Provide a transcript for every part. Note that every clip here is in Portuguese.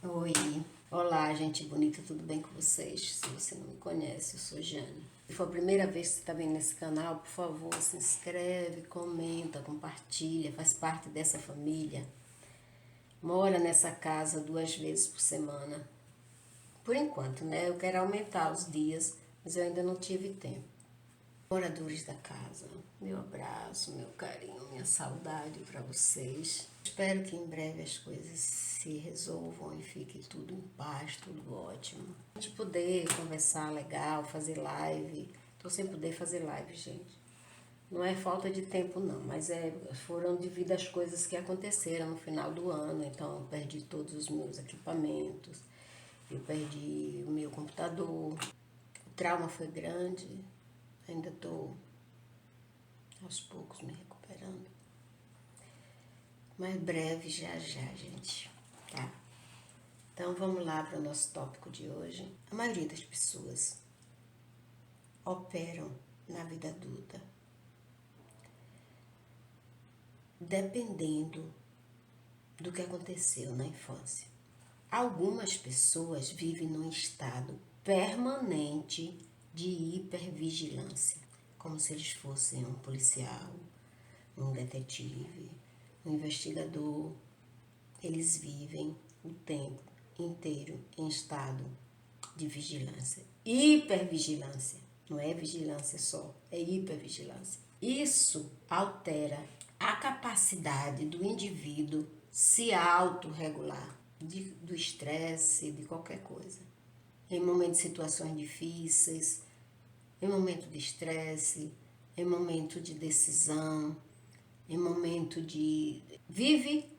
Oi, olá gente bonita, tudo bem com vocês? Se você não me conhece, eu sou Jane. Se for a primeira vez que você está vendo nesse canal, por favor, se inscreve, comenta, compartilha, faz parte dessa família. Mora nessa casa 2 vezes por semana. Por enquanto, né? Eu quero aumentar os dias, mas eu ainda não tive tempo. Moradores da casa, meu abraço, meu carinho, minha saudade para vocês. Espero que em breve as coisas se resolvam e fique tudo em paz, tudo ótimo. A gente poder conversar legal, fazer live. Tô sem poder fazer live, gente. Não é falta de tempo não, mas foram devido às coisas que aconteceram no final do ano. Então eu perdi todos os meus equipamentos, eu perdi o meu computador. O trauma foi grande, ainda estou aos poucos me recuperando. Mas breve, já já, gente, tá? Então vamos lá para o nosso tópico de hoje. A maioria das pessoas operam na vida adulta dependendo do que aconteceu na infância. Algumas pessoas vivem num estado permanente de hipervigilância, como se eles fossem um policial, um detetive, um investigador. Eles vivem o tempo inteiro em estado de vigilância, hipervigilância. Não é vigilância só, é hipervigilância. Isso altera a capacidade do indivíduo se autorregular do estresse, de qualquer coisa. Em momentos de situações difíceis, em momento de estresse, em momento de decisão, em momento de... Vive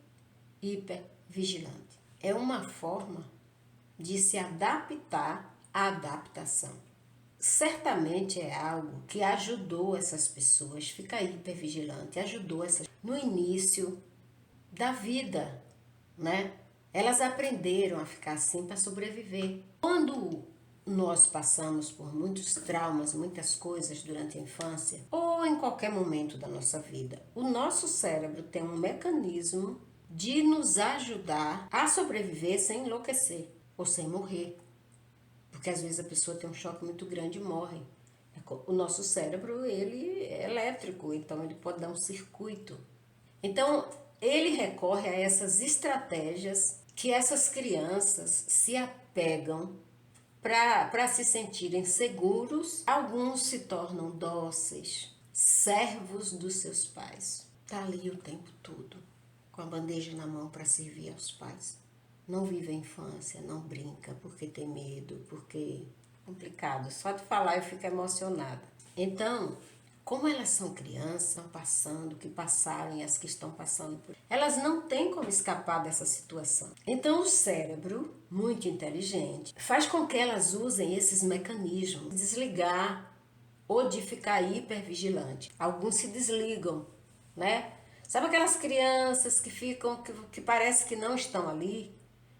hipervigilante. É uma forma de se adaptar à adaptação. Certamente é algo que ajudou essas pessoas, ficar hipervigilante, ajudou essas no início da vida, né? Elas aprenderam a ficar assim para sobreviver. Quando nós passamos por muitos traumas, muitas coisas durante a infância ou em qualquer momento da nossa vida, o nosso cérebro tem um mecanismo de nos ajudar a sobreviver sem enlouquecer ou sem morrer. Porque às vezes a pessoa tem um choque muito grande e morre. O nosso cérebro, ele é elétrico, então ele pode dar um circuito. Então, ele recorre a essas estratégias que essas crianças se apegam para se sentirem seguros. Alguns se tornam dóceis, servos dos seus pais. Está ali o tempo todo, com a bandeja na mão para servir aos pais. Não vive a infância, não brinca porque tem medo, porque é complicado. Só de falar eu fico emocionada. Então, como elas são crianças, estão passando, que passaram e as que estão passando por... Elas não têm como escapar dessa situação. Então o cérebro, muito inteligente, faz com que elas usem esses mecanismos, de desligar ou de ficar hipervigilante. Alguns se desligam, né? Sabe aquelas crianças que ficam, que parece que não estão ali?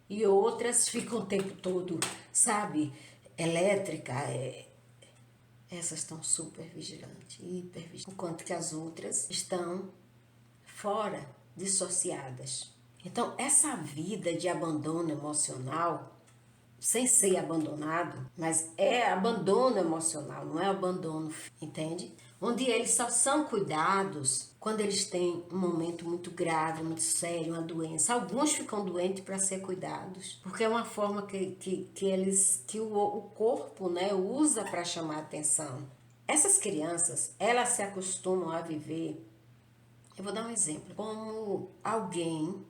E outras ficam o tempo todo, sabe? Elétrica, essas estão super vigilantes, hiper vigilantes, enquanto que as outras estão fora, dissociadas. Então, essa vida de abandono emocional, sem ser abandonado, mas é abandono emocional, não é abandono, entende? Onde eles só são cuidados quando eles têm um momento muito grave, muito sério, uma doença. Alguns ficam doentes para ser cuidados, porque é uma forma que o corpo, né, usa para chamar atenção. Essas crianças, elas se acostumam a viver, eu vou dar um exemplo, como alguém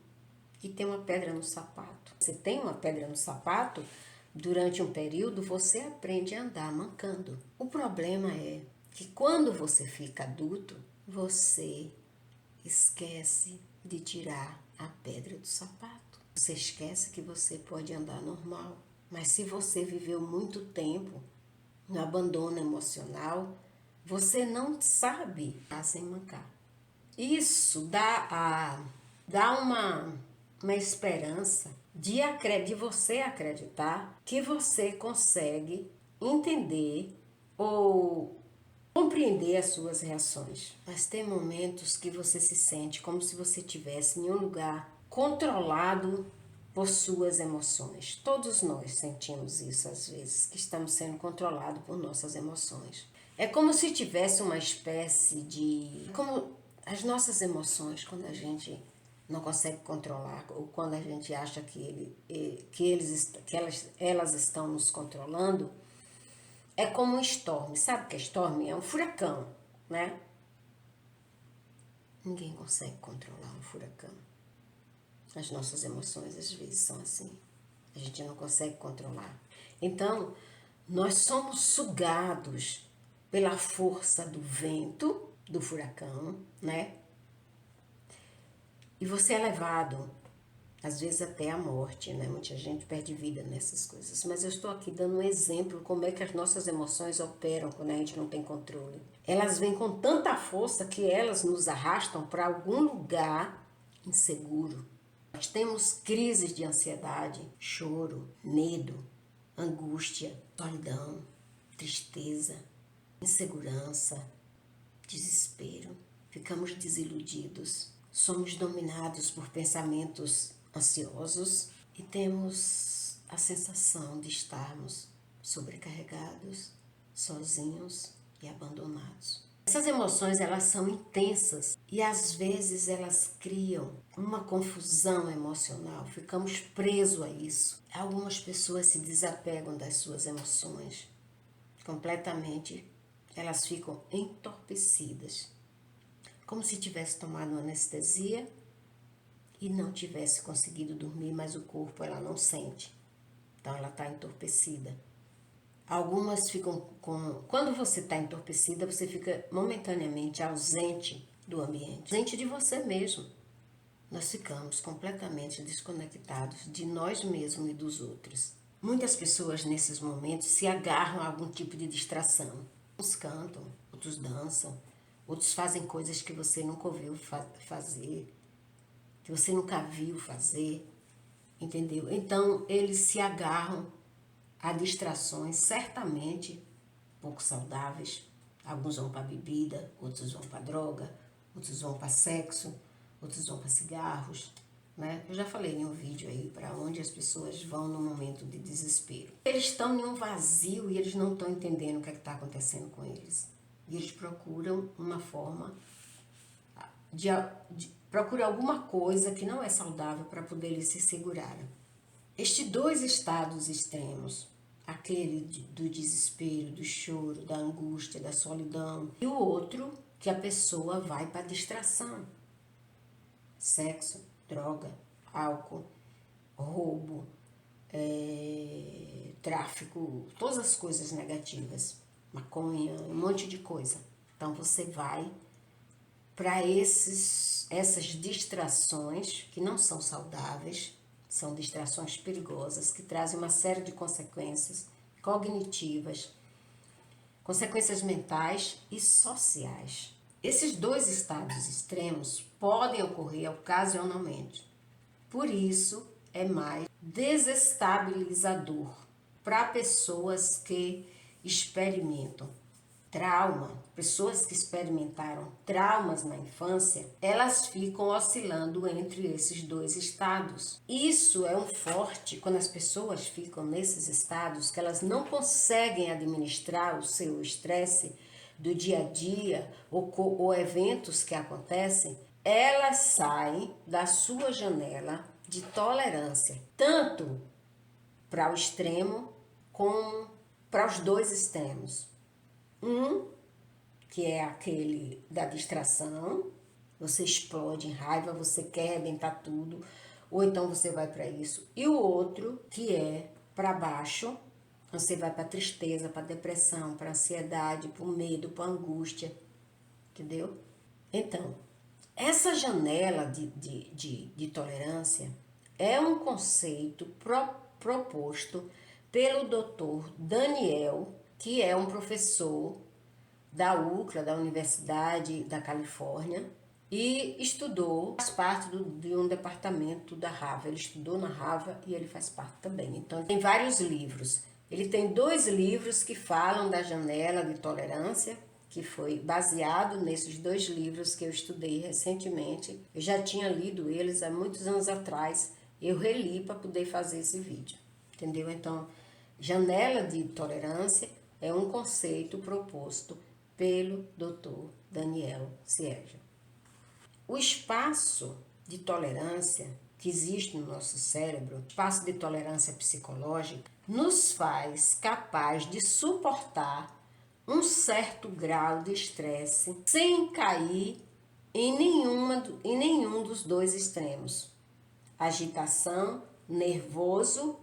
que tem uma pedra no sapato. Você tem uma pedra no sapato, durante um período você aprende a andar mancando. O problema é que quando você fica adulto, você esquece de tirar a pedra do sapato. Você esquece que você pode andar normal. Mas se você viveu muito tempo no abandono emocional, você não sabe andar sem mancar. Isso dá uma esperança de você acreditar que você consegue entender ou compreender as suas reações. Mas tem momentos que você se sente como se você estivesse em um lugar controlado por suas emoções. Todos nós sentimos isso às vezes, que estamos sendo controlados por nossas emoções. É como se tivesse uma espécie de... como as nossas emoções, quando a gente não consegue controlar, ou quando a gente acha elas estão nos controlando, é como um storm. Sabe o que é storm? É um furacão, né? Ninguém consegue controlar um furacão. As nossas emoções às vezes são assim. A gente não consegue controlar. Então, nós somos sugados pela força do vento, do furacão, né? E você é levado, às vezes até à morte, né? Muita gente perde vida nessas coisas. Mas eu estou aqui dando um exemplo como é que as nossas emoções operam quando a gente não tem controle. Elas vêm com tanta força que elas nos arrastam para algum lugar inseguro. Nós temos crises de ansiedade, choro, medo, angústia, solidão, tristeza, insegurança, desespero. Ficamos desiludidos, somos dominados por pensamentos ansiosos e temos a sensação de estarmos sobrecarregados, sozinhos e abandonados. Essas emoções, elas são intensas e às vezes elas criam uma confusão emocional, ficamos presos a isso. Algumas pessoas se desapegam das suas emoções completamente, elas ficam entorpecidas, como se tivesse tomado uma anestesia e não tivesse conseguido dormir, mas o corpo ela não sente, então ela está entorpecida. Algumas ficam com... Quando você está entorpecida, você fica momentaneamente ausente do ambiente, ausente de você mesmo. Nós ficamos completamente desconectados de nós mesmos e dos outros. Muitas pessoas nesses momentos se agarram a algum tipo de distração. Uns cantam, outros dançam, outros fazem coisas que você nunca ouviu fazer, que você nunca viu fazer, entendeu? Então, eles se agarram a distrações certamente pouco saudáveis. Alguns vão para bebida, outros vão para droga, outros vão para sexo, outros vão para cigarros, né? Eu já falei em um vídeo aí para onde as pessoas vão no momento de desespero. Eles estão em um vazio e eles não estão entendendo o que está acontecendo com eles. E eles procuram uma forma procuram alguma coisa que não é saudável para poder eles se segurarem. Estes dois estados extremos, aquele do desespero, do choro, da angústia, da solidão, e o outro que a pessoa vai para a distração. Sexo, droga, álcool, roubo, tráfico, todas as coisas negativas, maconha, um monte de coisa. Então você vai para essas distrações que não são saudáveis, são distrações perigosas que trazem uma série de consequências cognitivas, consequências mentais e sociais. Esses dois estados extremos podem ocorrer ocasionalmente. Por isso, é mais desestabilizador para pessoas que experimentam trauma, pessoas que experimentaram traumas na infância, elas ficam oscilando entre esses dois estados. Isso é um forte quando as pessoas ficam nesses estados que elas não conseguem administrar o seu estresse do dia a dia ou eventos que acontecem, elas saem da sua janela de tolerância, tanto para o extremo como para os dois extremos. Um, que é aquele da distração, você explode em raiva, você quer arrebentar tudo, ou então você vai para isso. E o outro, que é para baixo, você vai para tristeza, para depressão, para ansiedade, para medo, para angústia, entendeu? Então, essa janela de tolerância é um conceito proposto pelo Dr. Daniel, que é um professor da UCLA, da Universidade da Califórnia, e estudou, faz parte de um departamento da Harvard. Ele estudou na Harvard e ele faz parte também. Então, tem vários livros. Ele tem 2 livros que falam da janela de tolerância, que foi baseado nesses 2 livros que eu estudei recentemente. Eu já tinha lido eles há muitos anos atrás eu reli para poder fazer esse vídeo, entendeu? Então, janela de tolerância é um conceito proposto pelo Dr. Daniel Siegel. O espaço de tolerância que existe no nosso cérebro, espaço de tolerância psicológica, nos faz capaz de suportar um certo grau de estresse sem cair em nenhum dos dois extremos, agitação, nervoso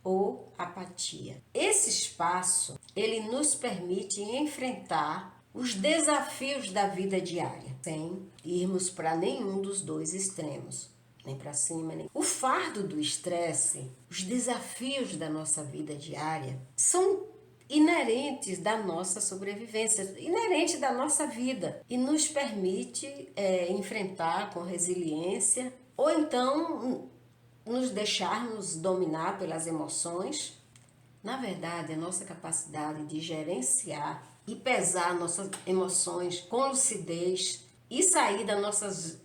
ou apatia. Esse espaço, ele nos permite enfrentar os desafios da vida diária, sem irmos para nenhum dos dois extremos, nem para cima, nem... O fardo do estresse, os desafios da nossa vida diária, são inerentes da nossa sobrevivência, inerentes da nossa vida, e nos permite enfrentar com resiliência, ou então nos deixarmos dominar pelas emoções. Na verdade, a nossa capacidade de gerenciar e pesar nossas emoções com lucidez e sair da nossa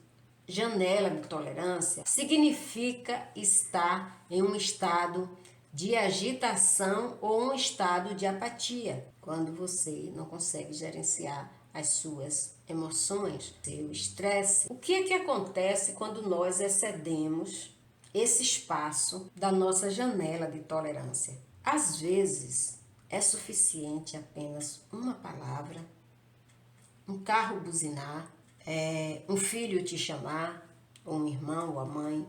janela de tolerância significa estar em um estado de agitação ou um estado de apatia, quando você não consegue gerenciar as suas emoções, seu estresse. O que é que acontece quando nós excedemos esse espaço da nossa janela de tolerância? Às vezes é suficiente apenas uma palavra, um carro buzinar, um filho te chamar, ou um irmão ou a mãe,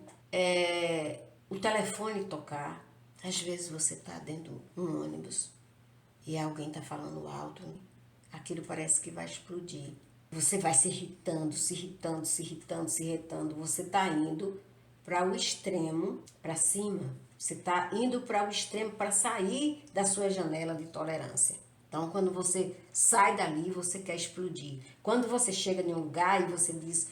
o telefone tocar. Às vezes você está dentro de um ônibus e alguém está falando alto, né? Aquilo parece que vai explodir. Você vai se irritando, se irritando, se irritando, se irritando. Você está indo para o extremo, para cima. Você está indo para o extremo para sair da sua janela de tolerância. Então, quando você sai dali, você quer explodir. Quando você chega em um lugar e você diz,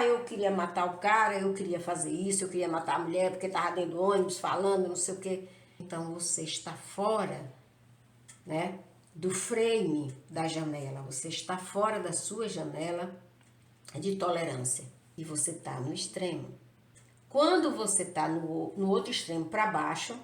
eu queria matar o cara, eu queria fazer isso, eu queria matar a mulher porque estava dentro do ônibus falando, não sei o quê. Então, você está fora, né, do frame da janela. Você está fora da sua janela de tolerância. E você está no extremo. Quando você está no outro extremo para baixo,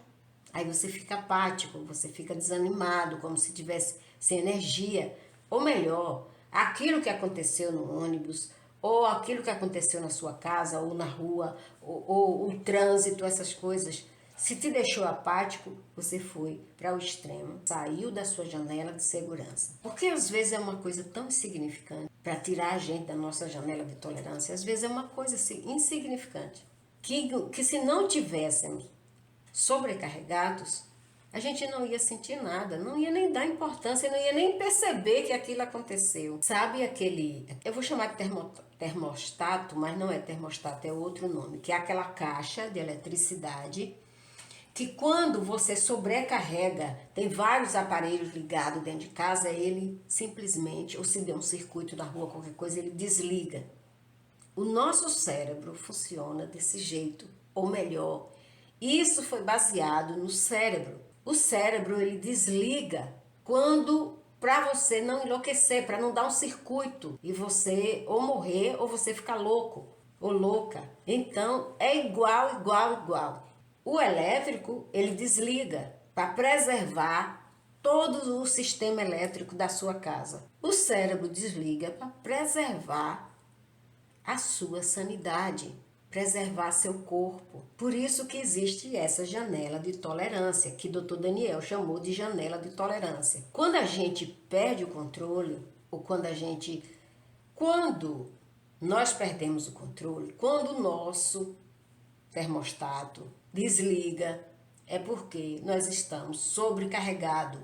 aí você fica apático, você fica desanimado, como se tivesse sem energia. Ou melhor, aquilo que aconteceu no ônibus, ou aquilo que aconteceu na sua casa, ou na rua, ou o trânsito, essas coisas, se te deixou apático, você foi para o extremo, saiu da sua janela de segurança. Porque às vezes é uma coisa tão insignificante, para tirar a gente da nossa janela de tolerância, às vezes é uma coisa assim, insignificante, que se não tivéssemos sobrecarregados, a gente não ia sentir nada, não ia nem dar importância, não ia nem perceber que aquilo aconteceu. Sabe aquele, eu vou chamar de termostato, mas não é termostato, é outro nome, que é aquela caixa de eletricidade que quando você sobrecarrega, tem vários aparelhos ligados dentro de casa, ele simplesmente, ou se der um circuito na rua, qualquer coisa, ele desliga. O nosso cérebro funciona desse jeito, ou melhor, isso foi baseado no cérebro. O cérebro, ele desliga quando, para você não enlouquecer, para não dar um circuito e você ou morrer ou você ficar louco ou louca. Então, é igual. O elétrico, ele desliga para preservar todo o sistema elétrico da sua casa. O cérebro desliga para preservar a sua sanidade, preservar seu corpo. Por isso que existe essa janela de tolerância, que o Dr. Daniel chamou de janela de tolerância. Quando a gente perde o controle, ou quando nós perdemos o controle, quando o nosso termostato desliga, é porque nós estamos sobrecarregados.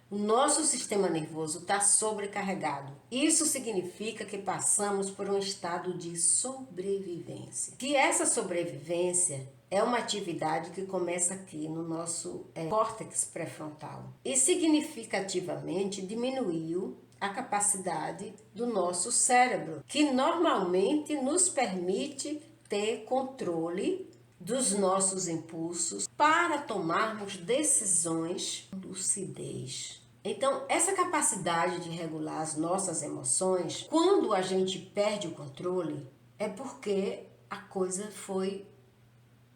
O nosso sistema nervoso está sobrecarregado. Isso significa que passamos por um estado de sobrevivência. Que essa sobrevivência é uma atividade que começa aqui no nosso córtex pré-frontal e significativamente diminuiu a capacidade do nosso cérebro, que normalmente nos permite ter controle dos nossos impulsos para tomarmos decisões com lucidez. Então, essa capacidade de regular as nossas emoções, quando a gente perde o controle, é porque a coisa foi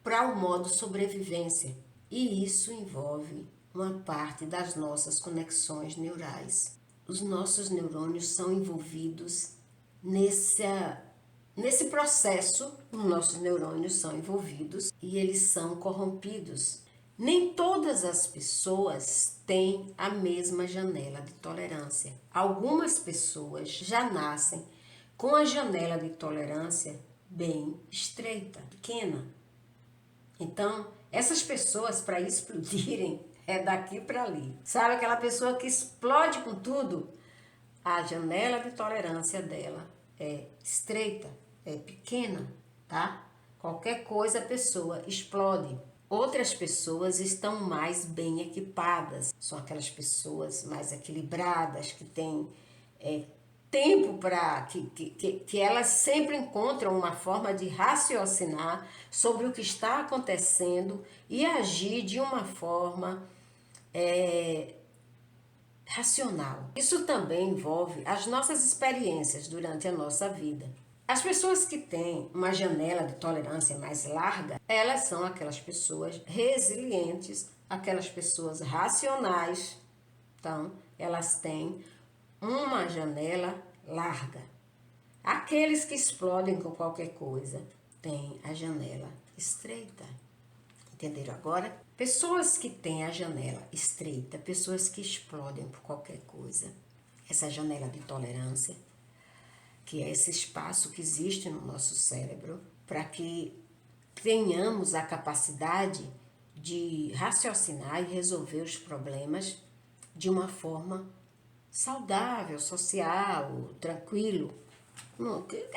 para o modo sobrevivência. E isso envolve uma parte das nossas conexões neurais. Os nossos neurônios são envolvidos nesse processo, os nossos neurônios são envolvidos e eles são corrompidos. Nem todas as pessoas têm a mesma janela de tolerância. Algumas pessoas já nascem com a janela de tolerância bem estreita, pequena. Então, essas pessoas, para explodirem, é daqui para ali. Sabe aquela pessoa que explode com tudo? A janela de tolerância dela é estreita, é pequena, tá? Qualquer coisa a pessoa explode. Outras pessoas estão mais bem equipadas. São aquelas pessoas mais equilibradas, que têm tempo para que elas sempre encontram uma forma de raciocinar sobre o que está acontecendo e agir de uma forma racional. Isso também envolve as nossas experiências durante a nossa vida. As pessoas que têm uma janela de tolerância mais larga, elas são aquelas pessoas resilientes, aquelas pessoas racionais. Então, elas têm uma janela larga. Aqueles que explodem com qualquer coisa têm a janela estreita. Entenderam agora? Pessoas que têm a janela estreita, pessoas que explodem por qualquer coisa, essa janela de tolerância, que é esse espaço que existe no nosso cérebro para que tenhamos a capacidade de raciocinar e resolver os problemas de uma forma saudável, social, tranquilo.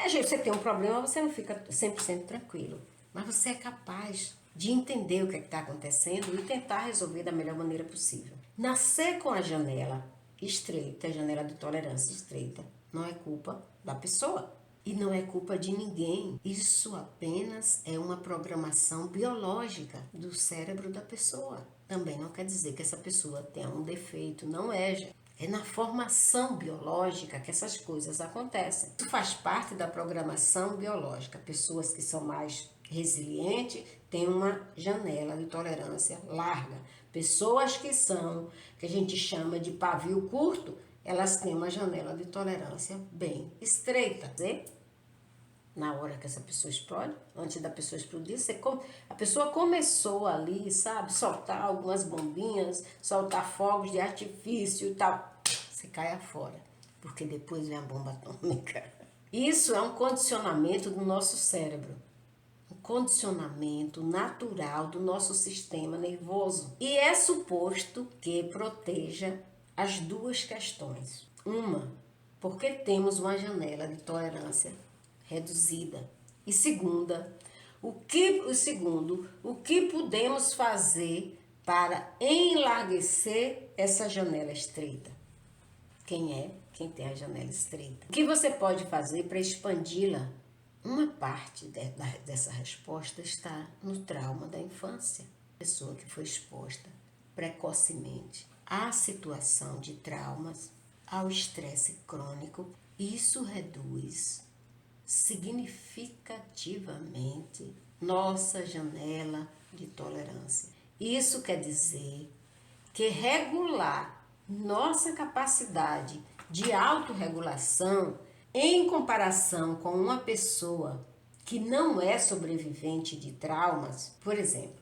Às vezes você tem um problema, você não fica 100% tranquilo, mas você é capaz de entender o que está acontecendo e tentar resolver da melhor maneira possível. Nascer com a janela estreita, a janela de tolerância estreita, não é culpa da pessoa e não é culpa de ninguém. Isso apenas é uma programação biológica do cérebro da pessoa. Também não quer dizer que essa pessoa tenha um defeito, não é, gente. É na formação biológica que essas coisas acontecem. Isso faz parte da programação biológica. Pessoas que são mais resilientes têm uma janela de tolerância larga. Pessoas que a gente chama de pavio curto, elas têm uma janela de tolerância bem estreita. Na hora que essa pessoa explode, antes da pessoa explodir, a pessoa começou ali, sabe, soltar algumas bombinhas, soltar fogos de artifício e tal. Você cai afora, porque depois vem a bomba atômica. Isso é um condicionamento do nosso cérebro. Um condicionamento natural do nosso sistema nervoso. E é suposto que proteja as duas questões. Uma, porque temos uma janela de tolerância reduzida. E o que podemos fazer para enlarguecer essa janela estreita? Quem tem a janela estreita? O que você pode fazer para expandi-la? Uma parte dessa resposta está no trauma da infância. A pessoa que foi exposta precocemente à situação de traumas, ao estresse crônico, isso reduz significativamente nossa janela de tolerância. Isso quer dizer que regular nossa capacidade de autorregulação em comparação com uma pessoa que não é sobrevivente de traumas, por exemplo,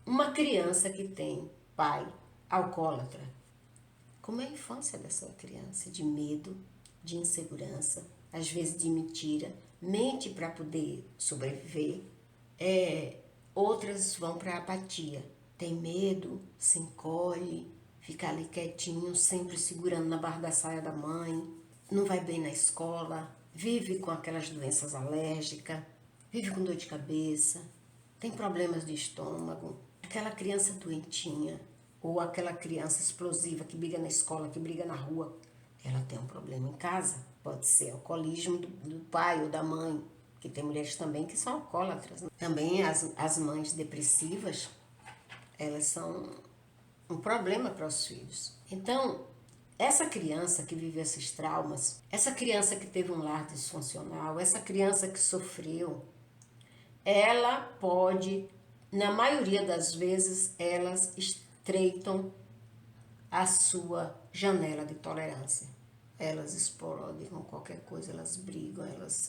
uma criança que tem pai alcoólatra, como é a infância dessa criança? De medo, de insegurança, às vezes de mentira, mente para poder sobreviver. Outras vão para a apatia, tem medo, se encolhe, fica ali quietinho, sempre segurando na barra da saia da mãe, não vai bem na escola, vive com aquelas doenças alérgicas, vive com dor de cabeça, tem problemas de estômago, aquela criança doentinha, ou aquela criança explosiva que briga na escola, que briga na rua, ela tem um problema em casa. Pode ser alcoolismo do pai ou da mãe, que tem mulheres também que são alcoólatras. Também as mães depressivas, elas são um problema para os filhos. Então, essa criança que vive esses traumas, essa criança que teve um lar disfuncional, essa criança que sofreu, ela pode na maioria das vezes, elas estreitam a sua janela de tolerância. Elas explodem com qualquer coisa, elas brigam,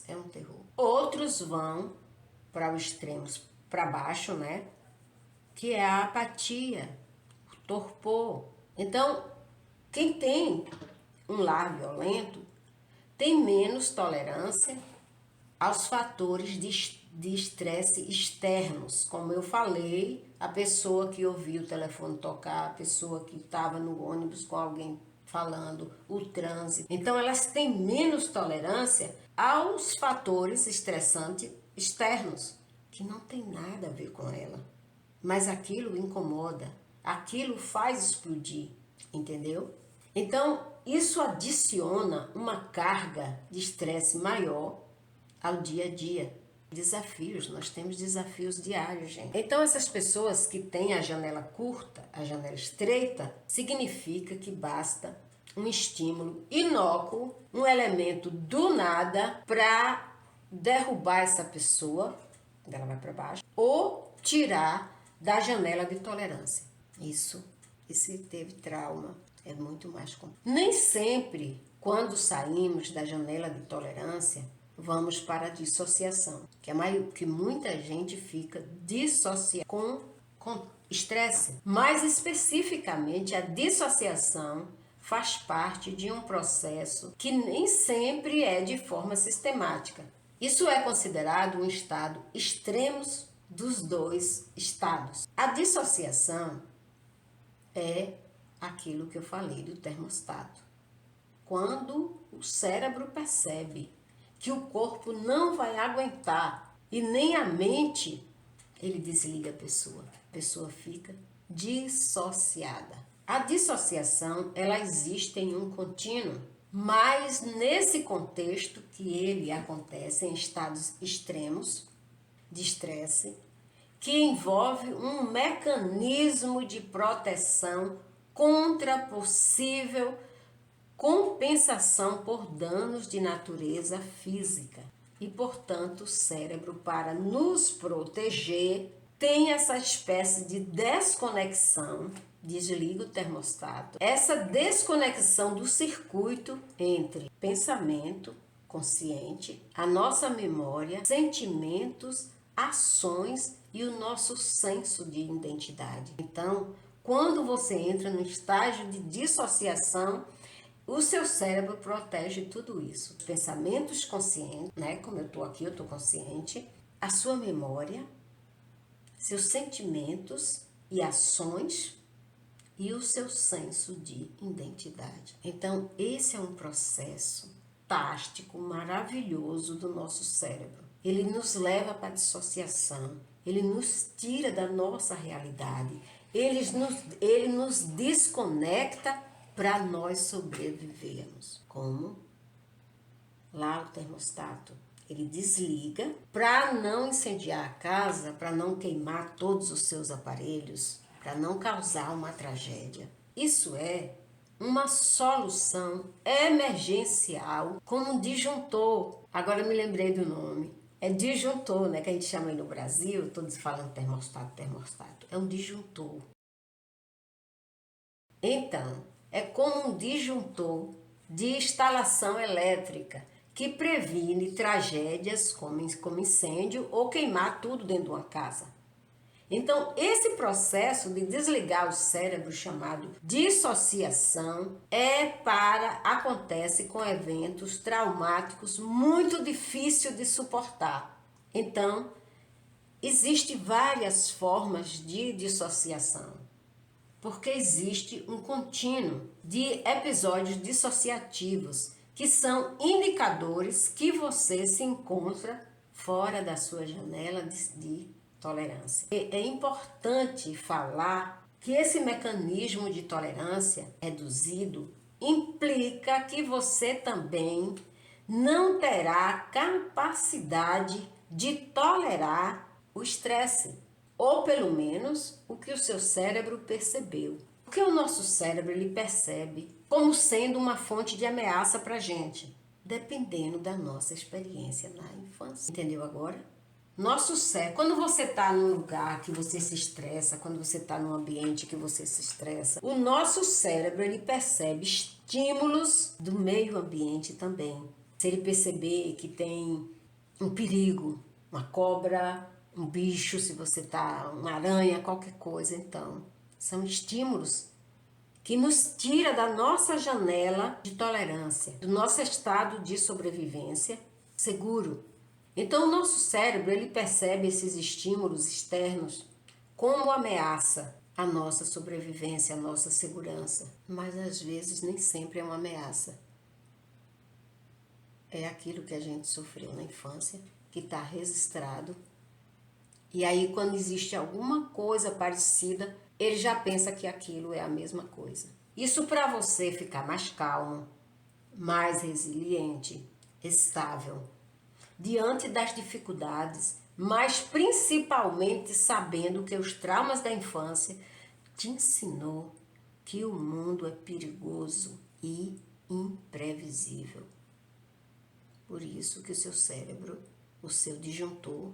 é um terror. Outros vão para os extremos, para baixo, né? Que é a apatia, o torpor. Então, quem tem um lar violento tem menos tolerância aos fatores de estresse externos. Como eu falei, a pessoa que ouviu o telefone tocar, a pessoa que estava no ônibus com alguém falando, o trânsito. Então, elas têm menos tolerância aos fatores estressantes externos, que não tem nada a ver com ela. Mas aquilo incomoda, aquilo faz explodir, entendeu? Então, isso adiciona uma carga de estresse maior ao dia a dia. Desafios, nós temos desafios diários, gente. Então, essas pessoas que têm a janela curta, a janela estreita, significa que basta um estímulo inócuo, um elemento do nada para derrubar essa pessoa, ela vai para baixo, ou tirar da janela de tolerância. Isso, e se teve trauma, é muito mais complexo. Nem sempre, quando saímos da janela de tolerância, vamos para a dissociação, que muita gente fica dissociada com estresse. Mais especificamente, a dissociação faz parte de um processo que nem sempre é de forma sistemática. Isso é considerado um estado extremo dos dois estados. A dissociação é aquilo que eu falei do termostato. Quando o cérebro percebe que o corpo não vai aguentar e nem a mente, ele desliga a pessoa fica dissociada. A dissociação, ela existe em um contínuo, mas nesse contexto que ele acontece em estados extremos de estresse, que envolve um mecanismo de proteção contra possível compensação por danos de natureza física. E, portanto, o cérebro, para nos proteger, tem essa espécie de desconexão, desliga o termostato, essa desconexão do circuito entre pensamento consciente, a nossa memória, sentimentos, ações e o nosso senso de identidade. Então, quando você entra no estágio de dissociação, o seu cérebro protege tudo isso. Os pensamentos conscientes, né? Como eu estou aqui, eu estou consciente. A sua memória, seus sentimentos e ações e o seu senso de identidade. Então, esse é um processo fantástico, maravilhoso do nosso cérebro. Ele nos leva para a dissociação, ele nos tira da nossa realidade, ele nos desconecta para nós sobrevivermos. Como? Lá o termostato, ele desliga para não incendiar a casa, para não queimar todos os seus aparelhos, para não causar uma tragédia. Isso é uma solução emergencial como um disjuntor. Agora eu me lembrei do nome. É disjuntor, né? Que a gente chama aí no Brasil, todos falando termostato. É um disjuntor. Então, é como um disjuntor de instalação elétrica que previne tragédias como incêndio ou queimar tudo dentro de uma casa. Então, esse processo de desligar o cérebro, chamado dissociação, acontece com eventos traumáticos muito difíceis de suportar. Então, existem várias formas de dissociação, porque existe um contínuo de episódios dissociativos que são indicadores que você se encontra fora da sua janela de tolerância. É importante falar que esse mecanismo de tolerância reduzido implica que você também não terá capacidade de tolerar o estresse, ou pelo menos o que o seu cérebro percebeu. Porque o nosso cérebro ele percebe como sendo uma fonte de ameaça para a gente, dependendo da nossa experiência na infância. Entendeu agora? Nosso cérebro, quando você está num lugar que você se estressa, quando você está num ambiente que você se estressa, o nosso cérebro ele percebe estímulos do meio ambiente também. Se ele perceber que tem um perigo, uma cobra, um bicho, se você tá, uma aranha, qualquer coisa, então, são estímulos que nos tira da nossa janela de tolerância, do nosso estado de sobrevivência seguro. Então, o nosso cérebro ele percebe esses estímulos externos como ameaça à nossa sobrevivência, à nossa segurança. Mas às vezes nem sempre é uma ameaça. É aquilo que a gente sofreu na infância, que está registrado. E aí, quando existe alguma coisa parecida, ele já pensa que aquilo é a mesma coisa. Isso para você ficar mais calmo, mais resiliente, estável, diante das dificuldades, mas principalmente sabendo que os traumas da infância te ensinou que o mundo é perigoso e imprevisível. Por isso que o seu cérebro, o seu disjuntor,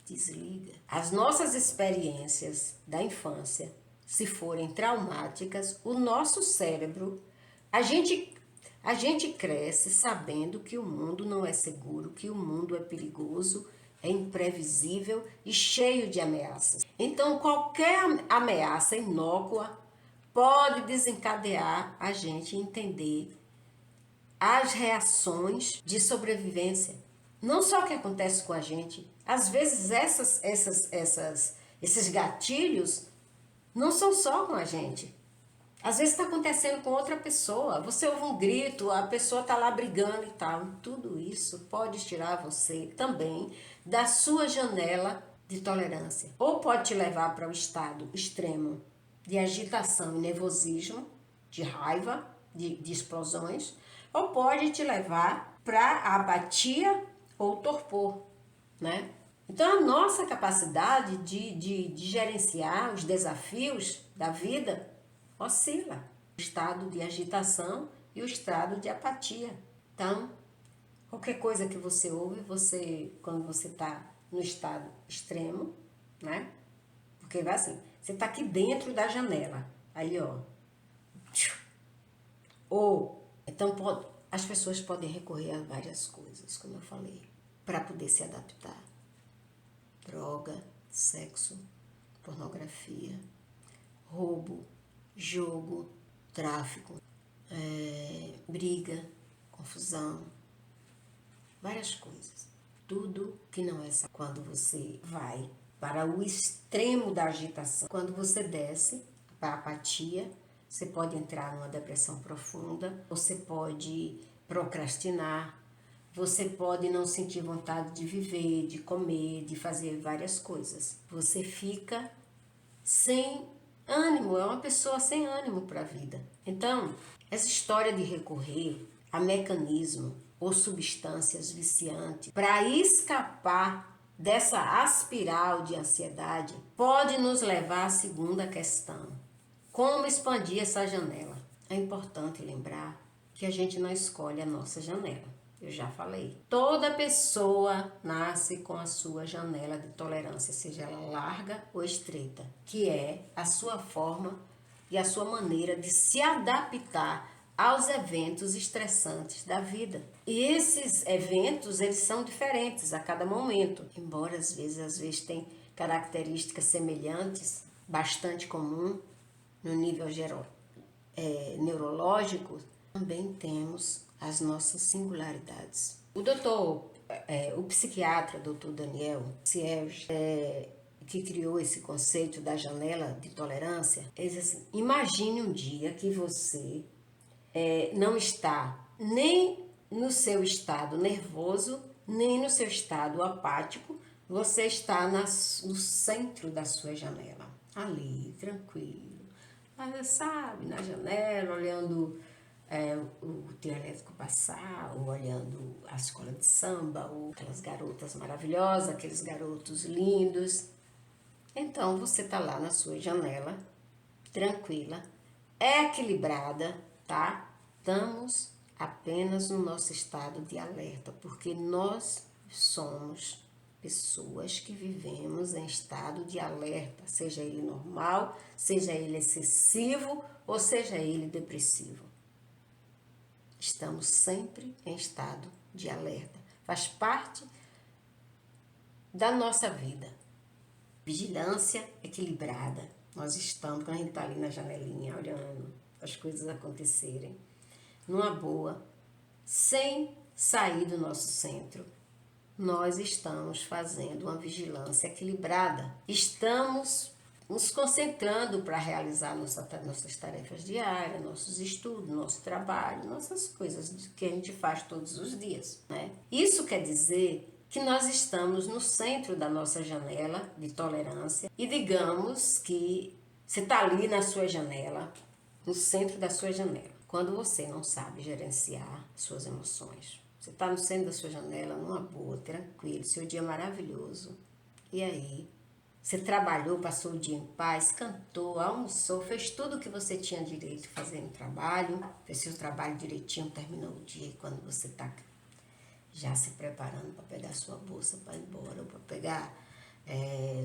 desliga. As nossas experiências da infância, se forem traumáticas, o nosso cérebro, a gente cresce sabendo que o mundo não é seguro, que o mundo é perigoso, é imprevisível e cheio de ameaças. Então, qualquer ameaça inócua pode desencadear a gente entender as reações de sobrevivência. Não só o que acontece com a gente, às vezes esses gatilhos não são só com a gente. Às vezes está acontecendo com outra pessoa. Você ouve um grito, a pessoa está lá brigando e tal. Tudo isso pode tirar você também da sua janela de tolerância. Ou pode te levar para o estado extremo de agitação e nervosismo, de raiva, de explosões, ou pode te levar para a apatia ou torpor, né? Então, a nossa capacidade de gerenciar os desafios da vida oscila. O estado de agitação e o estado de apatia. Então, qualquer coisa que você ouve, quando você está no estado extremo, né? Porque vai assim, você está aqui dentro da janela, aí ó. Ou, então as pessoas podem recorrer a várias coisas, como eu falei, para poder se adaptar. Droga, sexo, pornografia, roubo, jogo, tráfico, briga, confusão, várias coisas. Tudo que não é quando você vai para o extremo da agitação. Quando você desce para a apatia, você pode entrar numa depressão profunda, você pode procrastinar, você pode não sentir vontade de viver, de comer, de fazer várias coisas. Você fica sem ânimo, é uma pessoa sem ânimo para a vida. Então, essa história de recorrer a mecanismo ou substâncias viciantes para escapar dessa aspiral de ansiedade pode nos levar à segunda questão. Como expandir essa janela? É importante lembrar que a gente não escolhe a nossa janela. Eu já falei. Toda pessoa nasce com a sua janela de tolerância, seja ela larga ou estreita, que é a sua forma e a sua maneira de se adaptar aos eventos estressantes da vida. E esses eventos, eles são diferentes a cada momento, embora às vezes tem características semelhantes, bastante comum no nível neurológico, também temos as nossas singularidades. O psiquiatra, Dr. Daniel Siege, que criou esse conceito da janela de tolerância, ele diz assim, imagine um dia que você não está nem no seu estado nervoso, nem no seu estado apático, você está no centro da sua janela, ali, tranquilo. Mas sabe, na janela, olhando o trio elétrico passar, ou olhando a escola de samba, ou aquelas garotas maravilhosas, aqueles garotos lindos. Então você tá lá na sua janela, tranquila, equilibrada, tá? Estamos apenas no nosso estado de alerta, porque nós somos pessoas que vivemos em estado de alerta, seja ele normal, seja ele excessivo ou seja ele depressivo. Estamos sempre em estado de alerta. Faz parte da nossa vida. Vigilância equilibrada. Nós estamos, quando a gente está ali na janelinha, olhando as coisas acontecerem, numa boa, sem sair do nosso centro, nós estamos fazendo uma vigilância equilibrada. Estamos nos concentrando para realizar nossas tarefas diárias, nossos estudos, nosso trabalho, nossas coisas que a gente faz todos os dias, né? Isso quer dizer que nós estamos no centro da nossa janela de tolerância e digamos que você está ali na sua janela, no centro da sua janela. Quando você não sabe gerenciar suas emoções, você está no centro da sua janela, numa boa, tranquilo, seu dia maravilhoso. E aí, você trabalhou, passou o dia em paz, cantou, almoçou, fez tudo o que você tinha direito de fazer no trabalho, fez seu trabalho direitinho, terminou o dia. E quando você está já se preparando para pegar sua bolsa para ir embora, ou para pegar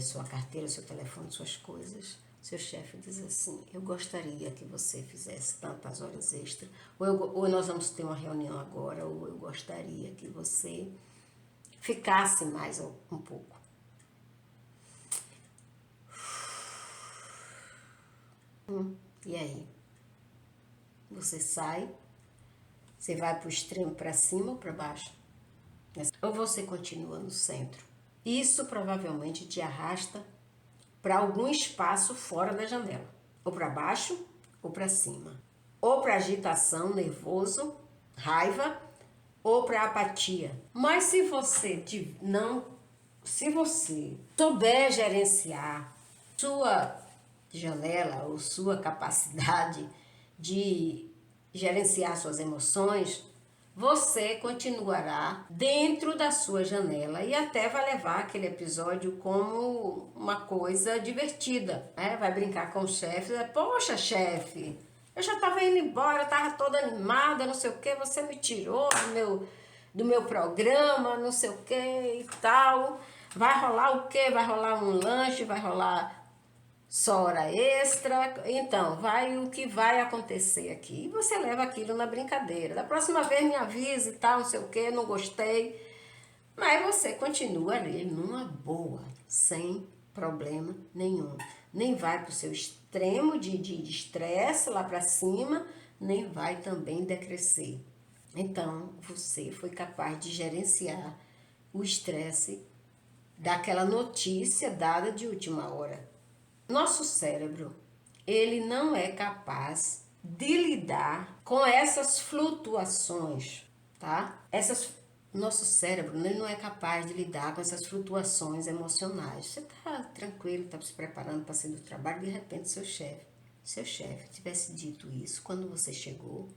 sua carteira, seu telefone, suas coisas, seu chefe diz assim: eu gostaria que você fizesse tantas horas extras, ou nós vamos ter uma reunião agora, ou eu gostaria que você ficasse mais um pouco. E aí? Você sai, você vai para o extremo, para cima ou para baixo? Ou você continua no centro? Isso provavelmente te arrasta para algum espaço fora da janela, ou para baixo ou para cima, ou para agitação, nervoso, raiva, ou para apatia. Mas se você souber gerenciar sua janela ou sua capacidade de gerenciar suas emoções, você continuará dentro da sua janela e até vai levar aquele episódio como uma coisa divertida, né? Vai brincar com o chefe, poxa chefe, eu já estava indo embora, estava toda animada, não sei o que, você me tirou do meu programa, não sei o que e tal. Vai rolar o quê? Vai rolar um lanche, vai rolar só hora extra, então, o que vai acontecer aqui? E você leva aquilo na brincadeira. Da próxima vez me avise e tal, não sei o que, não gostei. Mas você continua ali numa boa, sem problema nenhum. Nem vai para o seu extremo de estresse lá para cima, nem vai também decrescer. Então, você foi capaz de gerenciar o estresse daquela notícia dada de última hora. Nosso cérebro, ele não é capaz de lidar com essas flutuações, tá? Nosso cérebro, ele não é capaz de lidar com essas flutuações emocionais. Você tá tranquilo, tá se preparando para sair do trabalho, de repente seu chefe tivesse dito isso quando você chegou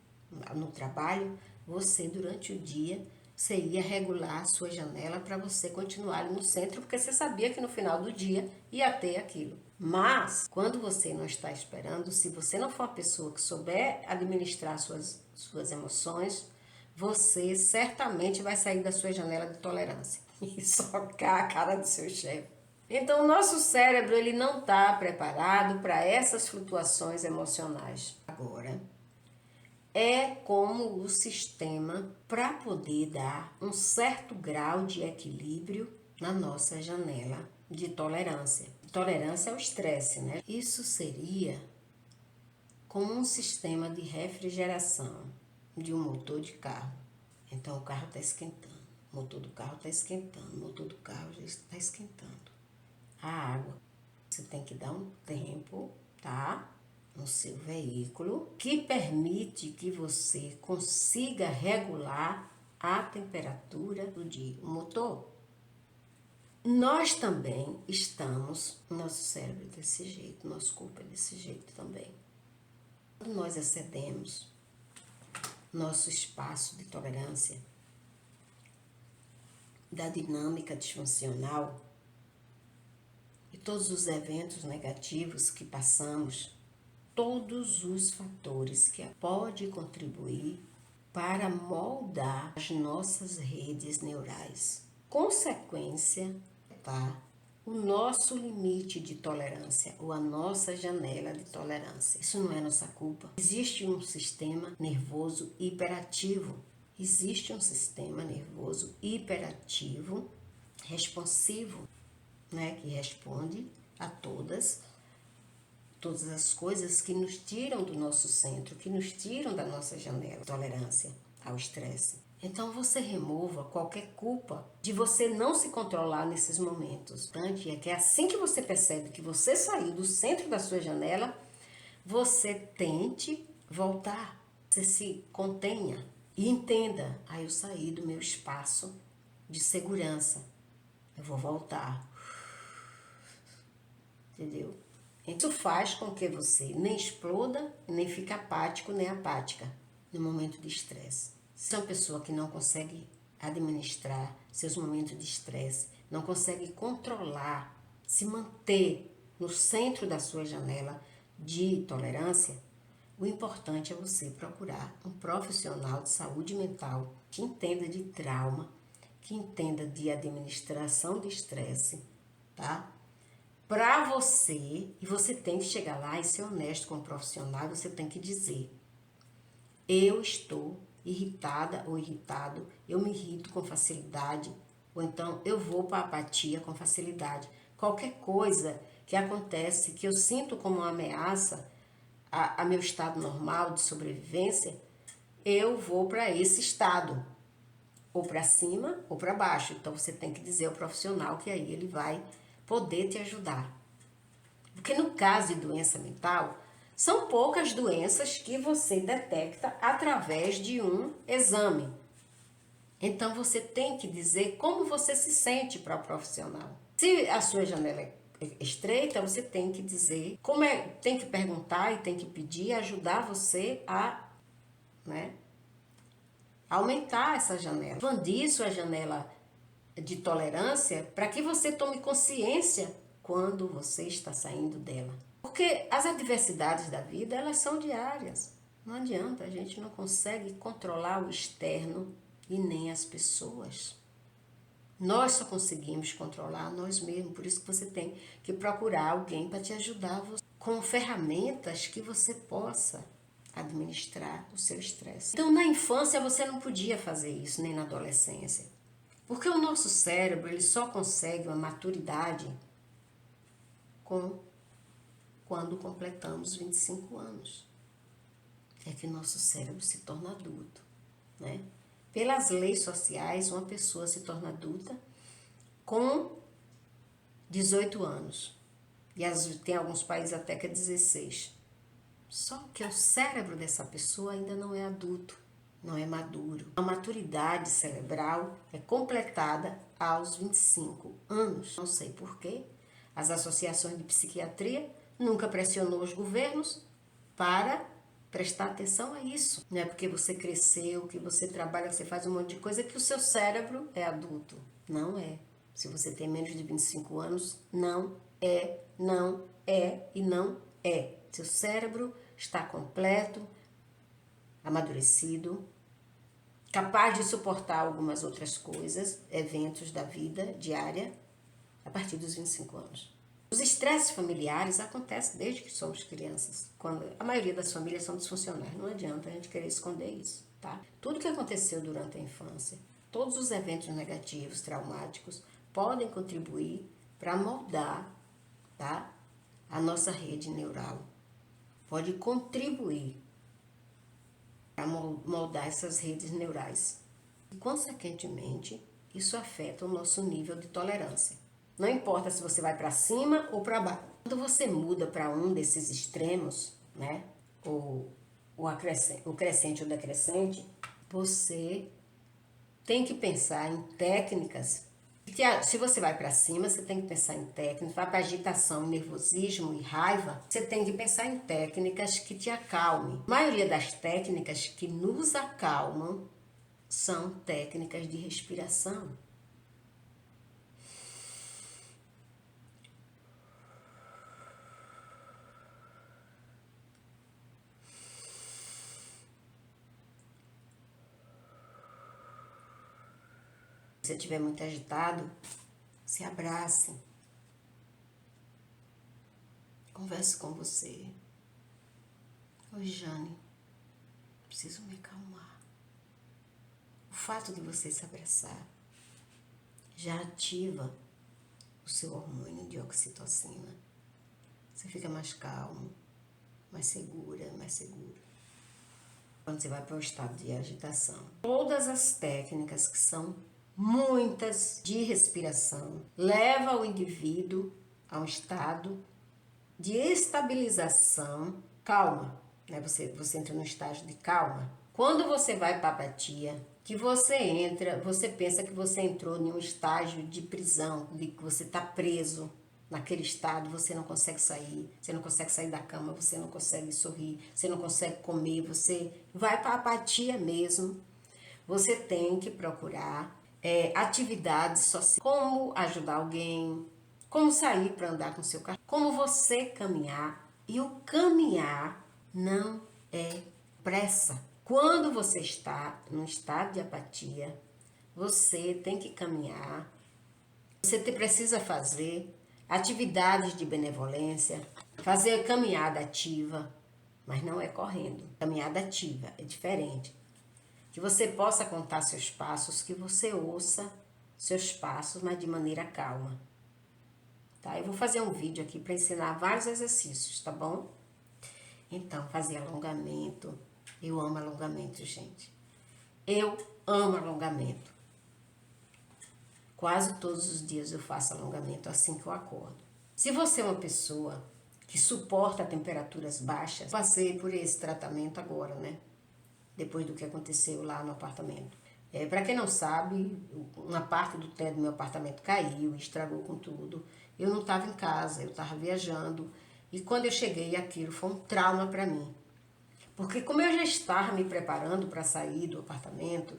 no trabalho, você durante o dia você ia regular a sua janela para você continuar ali no centro, porque você sabia que no final do dia ia ter aquilo. Mas, quando você não está esperando, se você não for uma pessoa que souber administrar suas emoções, você certamente vai sair da sua janela de tolerância e socar a cara do seu chefe. Então, o nosso cérebro ele não está preparado para essas flutuações emocionais. Agora, é como o sistema para poder dar um certo grau de equilíbrio na nossa janela de tolerância. Tolerância ao estresse, né? Isso seria como um sistema de refrigeração de um motor de carro. Então o carro está esquentando, o motor do carro está esquentando, o motor do carro já está esquentando. A água, você tem que dar um tempo, tá? No seu veículo, que permite que você consiga regular a temperatura do motor. Nós também estamos, nosso cérebro é desse jeito, nosso corpo é desse jeito também. Quando nós excedemos nosso espaço de tolerância da dinâmica disfuncional e todos os eventos negativos que passamos, todos os fatores que podem contribuir para moldar as nossas redes neurais. consequência, tá? O nosso limite de tolerância ou a nossa janela de tolerância. Isso não é nossa culpa. Existe um sistema nervoso hiperativo. Existe um sistema nervoso hiperativo, responsivo, né, que responde a todas as coisas que nos tiram do nosso centro, que nos tiram da nossa janela de tolerância ao estresse. Então você remova qualquer culpa de você não se controlar nesses momentos. É que assim que você percebe que você saiu do centro da sua janela, você tente voltar. Você se contenha e entenda, eu saí do meu espaço de segurança. Eu vou voltar. Entendeu? Isso faz com que você nem exploda, nem fique apático, nem apática no momento de estresse. Se é uma pessoa que não consegue administrar seus momentos de estresse, não consegue controlar, se manter no centro da sua janela de tolerância, o importante é você procurar um profissional de saúde mental que entenda de trauma, que entenda de administração de estresse, tá? Para você, e você tem que chegar lá e ser honesto com o profissional, você tem que dizer: eu estou irritada ou irritado, eu me irrito com facilidade, ou então eu vou para a apatia com facilidade. Qualquer coisa que acontece, que eu sinto como uma ameaça a meu estado normal de sobrevivência, eu vou para esse estado, ou para cima ou para baixo. Então você tem que dizer ao profissional que aí ele vai poder te ajudar. Porque no caso de doença mental, são poucas doenças que você detecta através de um exame. Então você tem que dizer como você se sente para o profissional. Se a sua janela é estreita, você tem que dizer como é, tem que perguntar e tem que pedir, ajudar você a, né, aumentar essa janela, expandir sua janela de tolerância para que você tome consciência quando você está saindo dela. Porque as adversidades da vida, elas são diárias. Não adianta, a gente não consegue controlar o externo e nem as pessoas. Nós só conseguimos controlar nós mesmos, por isso que você tem que procurar alguém para te ajudar com ferramentas que você possa administrar o seu estresse. Então, na infância você não podia fazer isso, nem na adolescência. Porque o nosso cérebro, ele só consegue uma maturidade quando completamos 25 anos. É que nosso cérebro se torna adulto, né? Pelas leis sociais, uma pessoa se torna adulta com 18 anos. E tem alguns países até que é 16. Só que o cérebro dessa pessoa ainda não é adulto, não é maduro. A maturidade cerebral é completada aos 25 anos. Não sei porquê. As associações de psiquiatria nunca pressionou os governos para prestar atenção a isso. Não é porque você cresceu, que você trabalha, que você faz um monte de coisa, que o seu cérebro é adulto. Não é. Se você tem menos de 25 anos, não é, não é e não é. Seu cérebro está completo, amadurecido, capaz de suportar algumas outras coisas, eventos da vida diária, a partir dos 25 anos. Os estresses familiares acontecem desde que somos crianças, quando a maioria das famílias são disfuncionais. Não adianta a gente querer esconder isso, tá? Tudo que aconteceu durante a infância, todos os eventos negativos, traumáticos, podem contribuir para moldar, tá, a nossa rede neural. Pode contribuir para moldar essas redes neurais. E, consequentemente, isso afeta o nosso nível de tolerância. Não importa se você vai para cima ou para baixo. Quando você muda para um desses extremos, né, o crescente ou decrescente, você tem que pensar em técnicas. Se você vai para cima, você tem que pensar em técnicas. Vai para agitação, nervosismo e raiva, você tem que pensar em técnicas que te acalmem. A maioria das técnicas que nos acalmam são técnicas de respiração. você estiver muito agitado, se abrace. Converse com você. Oi, Jane, preciso me acalmar. O fato de você se abraçar já ativa o seu hormônio de oxitocina. Você fica mais calmo, mais segura, mais seguro. Quando você vai para o estado de agitação. Todas as técnicas, que são muitas, de respiração, levam o indivíduo a um estado de estabilização, calma, né? Você entra no estágio de calma. Quando você vai para a apatia, que você entra, você pensa que você entrou em um estágio de prisão, de que você está preso. Naquele estado você não consegue sair da cama, você não consegue sorrir, você não consegue comer, você vai para a apatia mesmo. Você tem que procurar atividades sociais, como ajudar alguém, como sair para andar com seu carro, como você caminhar. E o caminhar não é pressa. Quando você está num estado de apatia, você tem que caminhar, você precisa fazer atividades de benevolência, fazer caminhada ativa, mas não é correndo. Caminhada ativa é diferente. Que você possa contar seus passos, que você ouça seus passos, mas de maneira calma. Tá? Eu vou fazer um vídeo aqui para ensinar vários exercícios, tá bom? Então, fazer alongamento. Eu amo alongamento, gente. Eu amo alongamento. Quase todos os dias eu faço alongamento assim que eu acordo. Se você é uma pessoa que suporta temperaturas baixas, passei por esse tratamento agora, né? Depois do que aconteceu lá no apartamento. Para quem não sabe, uma parte do teto do meu apartamento caiu, estragou com tudo. Eu não estava em casa, eu estava viajando. E quando eu cheguei, aquilo foi um trauma para mim. Porque como eu já estava me preparando para sair do apartamento,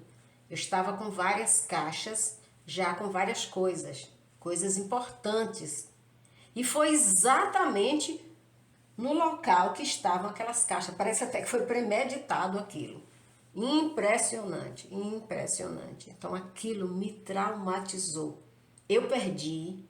eu estava com várias caixas, já com várias coisas importantes. E foi exatamente no local que estavam aquelas caixas. Parece até que foi premeditado aquilo. Impressionante, impressionante. Então aquilo me traumatizou. Eu perdi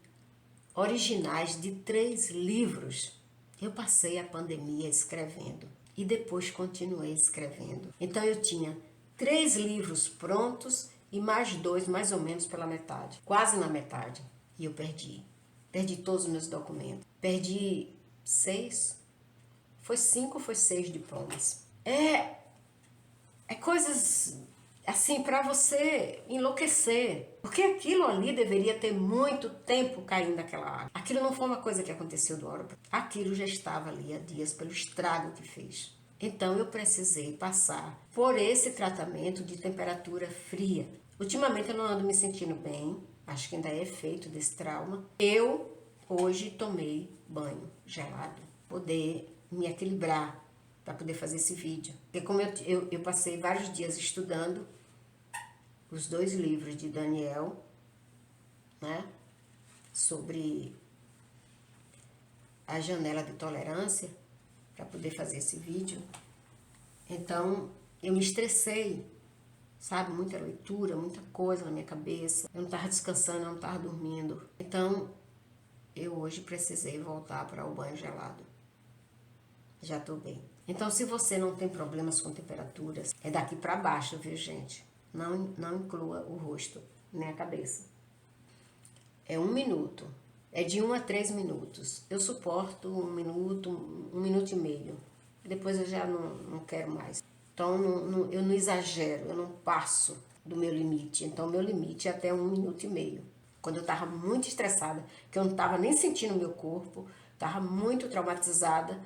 originais de 3 livros. Eu passei a pandemia escrevendo e depois continuei escrevendo. Então eu tinha 3 livros prontos e mais 2 mais ou menos pela metade, quase na metade. E eu perdi. Perdi todos os meus documentos. Perdi 6, foi 5 ou foi 6 diplomas. É coisas assim para você enlouquecer. Porque aquilo ali deveria ter muito tempo caindo naquela água. Aquilo não foi uma coisa que aconteceu do hora para outra. Aquilo já estava ali há dias pelo estrago que fez. Então eu precisei passar por esse tratamento de temperatura fria. Ultimamente eu não ando me sentindo bem. Acho que ainda é efeito desse trauma. Eu hoje tomei banho gelado. Poder me equilibrar para poder fazer esse vídeo. Porque como eu passei vários dias estudando os 2 livros de Daniel, né, sobre a janela de tolerância, para poder fazer esse vídeo. Então, eu me estressei, sabe? Muita leitura, muita coisa na minha cabeça. Eu não estava descansando, eu não estava dormindo. Então, eu hoje precisei voltar para o banho gelado. Já estou bem. Então, se você não tem problemas com temperaturas, é daqui para baixo, viu, gente? Não inclua o rosto, nem a cabeça. É 1 minuto. É de 1 a 3 minutos. Eu suporto 1 minuto, 1 minuto e meio. Depois eu já não quero mais. Então, eu não exagero, eu não passo do meu limite. Então, meu limite é até 1 minuto e meio. Quando eu estava muito estressada, que eu não estava nem sentindo o meu corpo, estava muito traumatizada,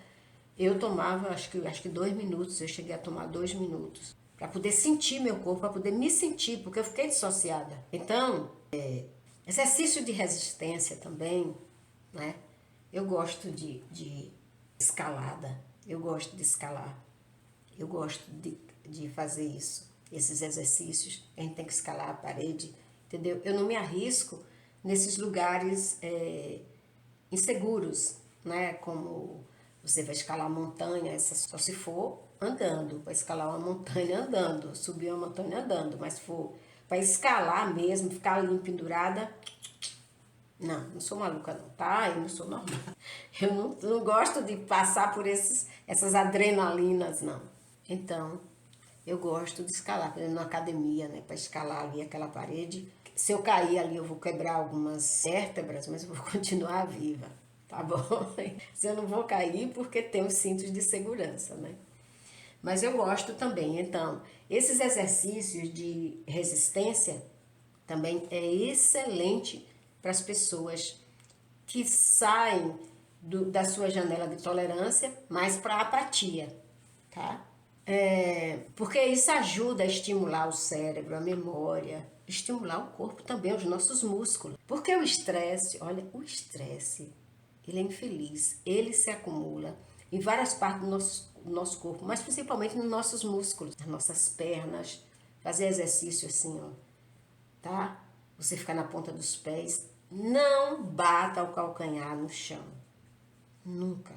eu tomava, acho que 2 minutos, eu cheguei a tomar 2 minutos. Para poder sentir meu corpo, para poder me sentir, porque eu fiquei dissociada. Então, exercício de resistência também, né? Eu gosto de escalada, eu gosto de escalar, eu gosto de fazer isso, esses exercícios. A gente tem que escalar a parede, entendeu? Eu não me arrisco nesses lugares inseguros, né? Como você vai escalar uma montanha, só se for andando, vai escalar uma montanha andando, subir uma montanha andando, mas se for para escalar mesmo, ficar ali pendurada. Não sou maluca não, tá? Eu não sou normal. Eu não gosto de passar por essas adrenalinas, não. Então, eu gosto de escalar, por exemplo, na academia, né? Para escalar ali aquela parede. Se eu cair ali, eu vou quebrar algumas vértebras, mas eu vou continuar viva, tá bom? Se eu não vou cair, porque tem os cintos de segurança, né? Mas eu gosto também. Então, esses exercícios de resistência também é excelente para as pessoas que saem da sua janela de tolerância, mas para apatia, tá? Porque isso ajuda a estimular o cérebro, a memória, estimular o corpo também, os nossos músculos. Porque o estresse, olha, o estresse, ele é infeliz, ele se acumula em várias partes do nosso corpo, mas principalmente nos nossos músculos, nas nossas pernas. Fazer exercício assim, ó, tá? Você ficar na ponta dos pés, não bata o calcanhar no chão, nunca.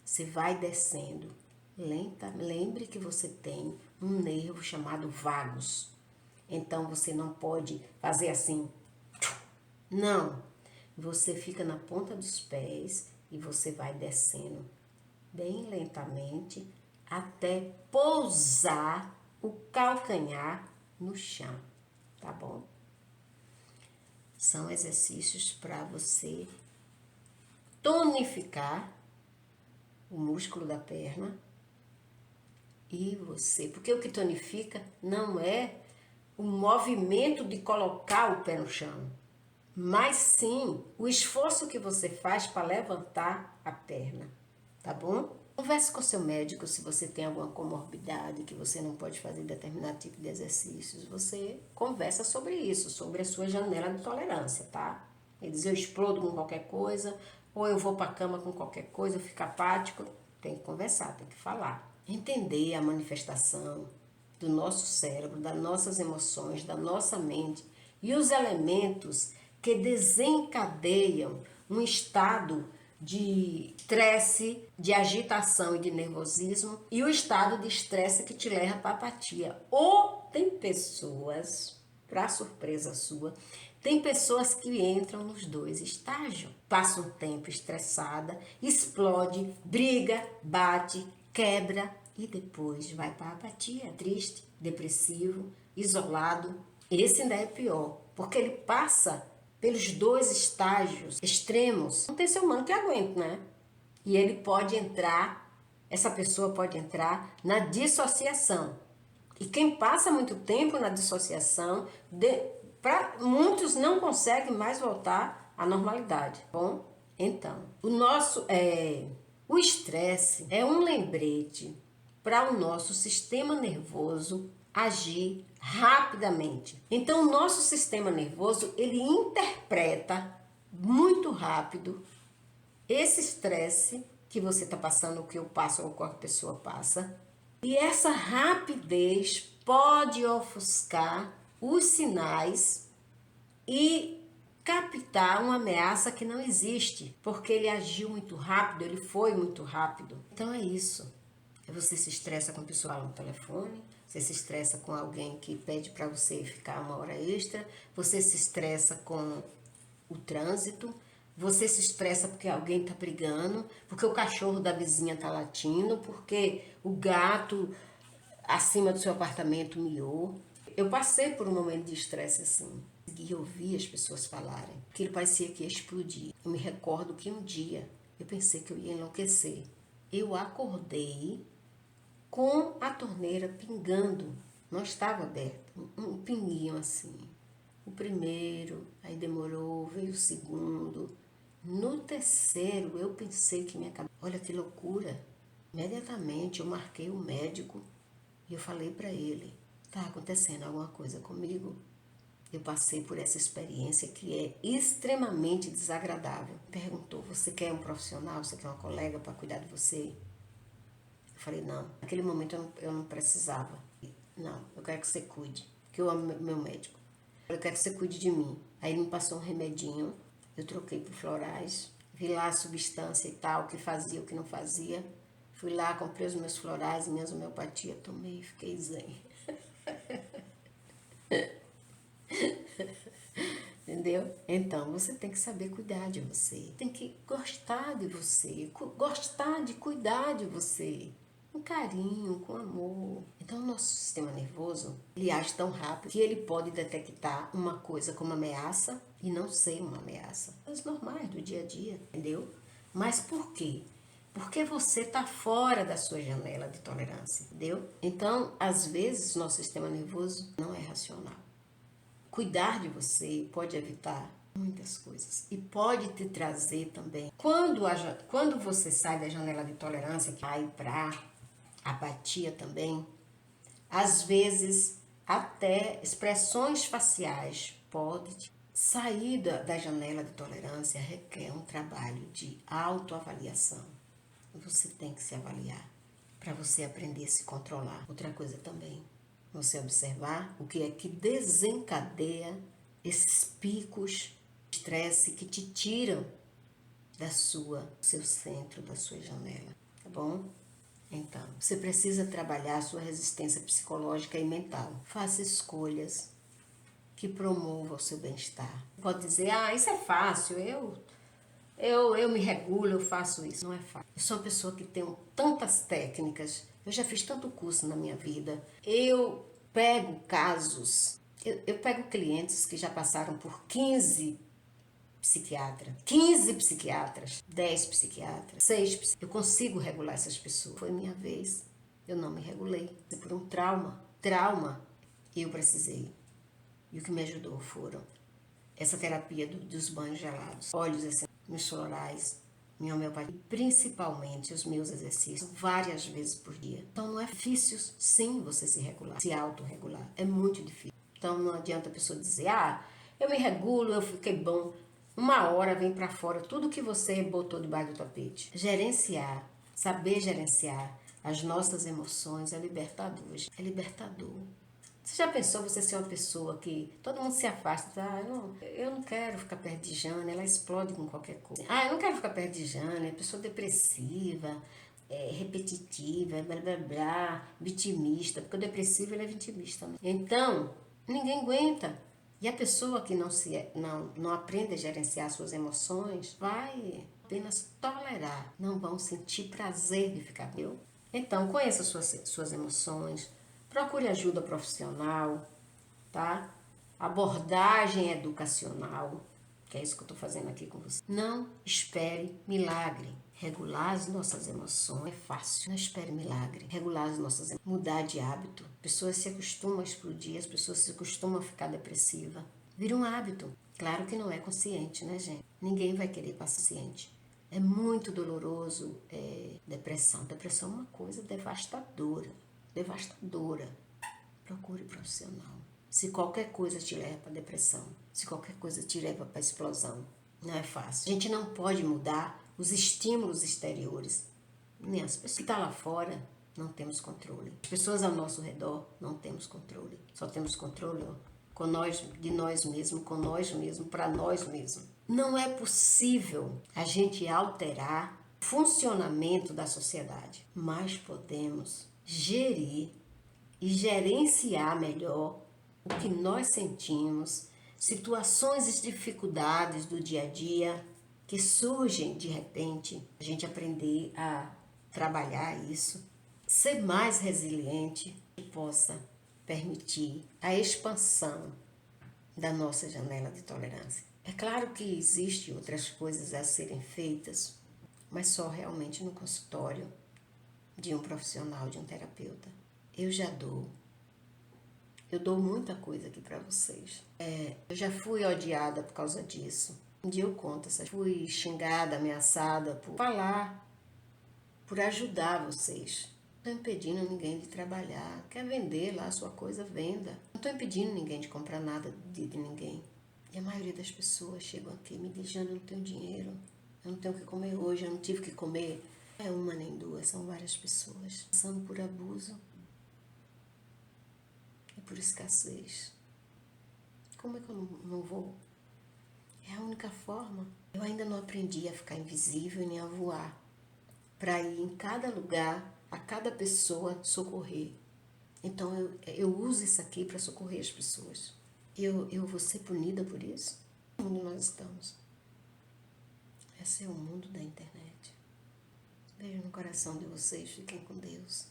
Você vai descendo lenta. Lembre que você tem um nervo chamado vagus. Então você não pode fazer assim. Não. Você fica na ponta dos pés e você vai descendo bem lentamente até pousar o calcanhar no chão, tá bom? São exercícios para você tonificar o músculo da perna e você, porque o que tonifica não é o movimento de colocar o pé no chão, mas sim o esforço que você faz para levantar a perna, tá bom? Converse com seu médico se você tem alguma comorbidade que você não pode fazer determinado tipo de exercícios. Você conversa sobre isso, sobre a sua janela de tolerância, tá? Ele diz, eu explodo com qualquer coisa, ou eu vou para a cama com qualquer coisa, eu fico apático. Tem que conversar, tem que falar. Entender a manifestação do nosso cérebro, das nossas emoções, da nossa mente e os elementos que desencadeiam um estado de estresse, de agitação e de nervosismo e o estado de estresse que te leva para apatia. Ou tem pessoas, para surpresa sua, tem pessoas que entram nos dois estágios. Passa um tempo estressada, explode, briga, bate, quebra e depois vai para a apatia, triste, depressivo, isolado. Esse ainda é pior, porque ele passa pelos dois estágios extremos. Não tem ser humano que aguente, né? E ele pode entrar, essa pessoa pode entrar na dissociação. E quem passa muito tempo na dissociação, muitos não conseguem mais voltar à normalidade. Bom, então, o estresse é um lembrete para o nosso sistema nervoso agir rapidamente. Então, o nosso sistema nervoso, ele interpreta muito rápido esse estresse que você está passando, o que eu passo ou qualquer pessoa passa. E essa rapidez pode ofuscar os sinais e captar uma ameaça que não existe, porque ele agiu muito rápido, ele foi muito rápido. Então é isso. Você se estressa com o pessoal no telefone, você se estressa com alguém que pede para você ficar uma hora extra, você se estressa com o trânsito, você se estressa porque alguém está brigando, porque o cachorro da vizinha está latindo, porque o gato acima do seu apartamento miou. Eu passei por um momento de estresse assim. E ouvi as pessoas falarem que ele parecia que ia explodir. Eu me recordo que um dia eu pensei que eu ia enlouquecer. Eu acordei com a torneira pingando, não estava aberta, um pinguinho assim. O primeiro, aí demorou, veio o segundo. No terceiro, eu pensei que minha cabeça... Olha que loucura! Imediatamente eu marquei o médico e eu falei para ele, tá acontecendo alguma coisa comigo? Eu passei por essa experiência que é extremamente desagradável. Perguntou, você quer um profissional, você quer uma colega para cuidar de você? Eu falei, não. Naquele momento eu não precisava. Não, eu quero que você cuide, que eu amo meu médico. Eu quero que você cuide de mim. Aí ele me passou um remedinho, eu troquei por florais, vi lá a substância e tal, o que fazia, o que não fazia. Fui lá, comprei os meus florais, minhas homeopatias, tomei e fiquei zen. Entendeu? Então, você tem que saber cuidar de você. Tem que gostar de você. Gostar de cuidar de você. Com carinho, com amor. Então, o nosso sistema nervoso, ele age tão rápido que ele pode detectar uma coisa como ameaça e não ser uma ameaça. Coisas normais do dia a dia, entendeu? Mas por quê? Porque você está fora da sua janela de tolerância, entendeu? Então, às vezes, nosso sistema nervoso não é racional. Cuidar de você pode evitar muitas coisas e pode te trazer também. Quando você sai da janela de tolerância, que vai para apatia também, às vezes até expressões faciais podem sair da janela de tolerância requer um trabalho de autoavaliação. Você tem que se avaliar para você aprender a se controlar. Outra coisa também, você observar o que é que desencadeia esses picos de estresse que te tiram do seu centro, da sua janela, tá bom? Então, você precisa trabalhar a sua resistência psicológica e mental. Faça escolhas que promovam o seu bem-estar. Pode dizer, isso é fácil, eu me regulo, eu faço isso. Não é fácil. Eu sou uma pessoa que tem tantas técnicas, eu já fiz tanto curso na minha vida. Eu pego casos, eu pego clientes que já passaram por 15 psiquiatras, 10 psiquiatras, 6 psiquiatras. Eu consigo regular essas pessoas. Foi minha vez, eu não me regulei. Por um trauma, eu precisei. E o que me ajudou foram essa terapia dos banhos gelados, óleos essenciais florais, minha homeopatia, e principalmente os meus exercícios, várias vezes por dia. Então não é difícil, sim, você se regular, se autorregular. É muito difícil. Então não adianta a pessoa dizer, eu me regulo, eu fiquei bom. Uma hora vem para fora tudo que você botou debaixo do tapete. Gerenciar, saber gerenciar as nossas emoções é libertador. É libertador. Você já pensou você ser uma pessoa que todo mundo se afasta? Eu não quero ficar perto de Jane, ela explode com qualquer coisa. Eu não quero ficar perto de Jane, é pessoa depressiva, repetitiva, blá blá blá, vitimista, porque o depressivo ele é vitimista. Né? Então, ninguém aguenta. E a pessoa que não aprende a gerenciar suas emoções vai apenas tolerar, não vão sentir prazer de ficar viu? Então, conheça suas emoções, procure ajuda profissional, tá? Abordagem educacional, que é isso que eu estou fazendo aqui com você. Não espere milagre. Regular as nossas emoções é fácil. Não espere milagre. Regular as nossas emoções. Mudar de hábito. Pessoas se acostumam a explodir, as pessoas se acostumam a ficar depressiva. Vira um hábito. Claro que não é consciente, né, gente? Ninguém vai querer paciente. É muito doloroso depressão. Depressão é uma coisa devastadora. Devastadora. Procure profissional. Se qualquer coisa te leva para depressão, se qualquer coisa te leva para explosão, não é fácil. A gente não pode mudar os estímulos exteriores. Nem as pessoas que estão lá fora, não temos controle. As pessoas ao nosso redor, não temos controle. Só temos controle de nós mesmos, com nós mesmos, para nós mesmos. Não é possível a gente alterar o funcionamento da sociedade, mas podemos gerir e gerenciar melhor o que nós sentimos, situações e dificuldades do dia a dia que surgem de repente, a gente aprender a trabalhar isso, ser mais resiliente e possa permitir a expansão da nossa janela de tolerância. É claro que existem outras coisas a serem feitas, mas só realmente no consultório de um profissional, de um terapeuta. Eu dou muita coisa aqui para vocês. Eu já fui odiada por causa disso. Um dia eu conto, fui xingada, ameaçada por falar, por ajudar vocês. Não estou impedindo ninguém de trabalhar. Quer vender lá a sua coisa, venda. Não estou impedindo ninguém de comprar nada de ninguém. E a maioria das pessoas chegam aqui me dizendo, eu não tenho dinheiro, eu não tenho o que comer hoje, eu não tive o que comer. Não é uma nem duas, são várias pessoas passando por abuso e por escassez. Como é que eu não vou? É a única forma. Eu ainda não aprendi a ficar invisível e nem a voar. Para ir em cada lugar, a cada pessoa socorrer. Então eu uso isso aqui para socorrer as pessoas. Eu vou ser punida por isso? mundo nós estamos? Esse é o mundo da internet. Beijo no coração de vocês. Fiquem com Deus.